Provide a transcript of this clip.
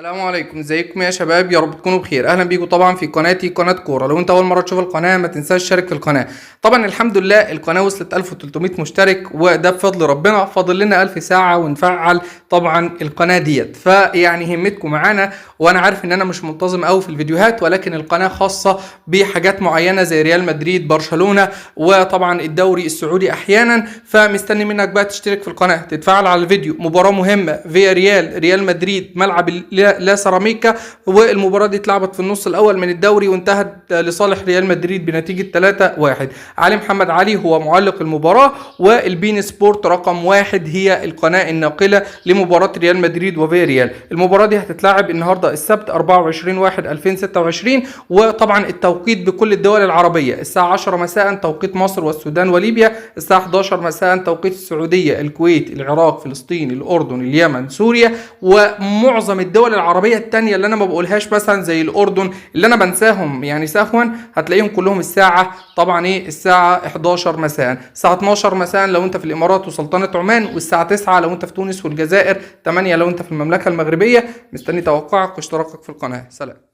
السلام عليكم، ازيكم يا شباب؟ يا رب تكونوا بخير. اهلا بيكم طبعا في قناتي قناه كوره. لو انت اول مره تشوف القناه ما تنساش تشترك في القناه. طبعا الحمد لله القناه وصلت 1300 مشترك، وده بفضل ربنا. فاضل لنا 1000 ساعه ونفعل طبعا القناه ديت، فيعني همتكم معانا. وانا عارف ان انا مش منتظم قوي في الفيديوهات، ولكن القناه خاصه بحاجات معينه زي ريال مدريد، برشلونه، وطبعا الدوري السعودي احيانا. فمستني منك بقى تشترك في القناه، تتفاعل على الفيديو. مباراه مهمه فيا ريال مدريد، ملعب لا سيراميكا، والمباراه دي اتلعبت في النص الاول من الدوري وانتهت لصالح ريال مدريد بنتيجه 3-1. علي محمد علي هو معلق المباراه، والبين سبورت رقم 1 هي القناه الناقله لمباراه ريال مدريد وفيا ريال. المباراه دي هتتلعب النهارده السبت 24/1/2026، وطبعا التوقيت بكل الدول العربيه الساعه 10 مساء توقيت مصر والسودان وليبيا، الساعه 11 مساء توقيت السعوديه، الكويت، العراق، فلسطين، الاردن، اليمن، سوريا، ومعظم الدول العربيه التانية اللي انا ما بقولهاش مثلا زي الاردن اللي انا بنساهم يعني سهوا، هتلاقيهم كلهم الساعه طبعا الساعه 11 مساء، الساعه 12 مساء لو انت في الامارات وسلطنه عمان، والساعه 9 لو انت في تونس والجزائر، 8 لو انت في المملكه المغربيه. مستني توقعك واشتراكك في القناه. سلام.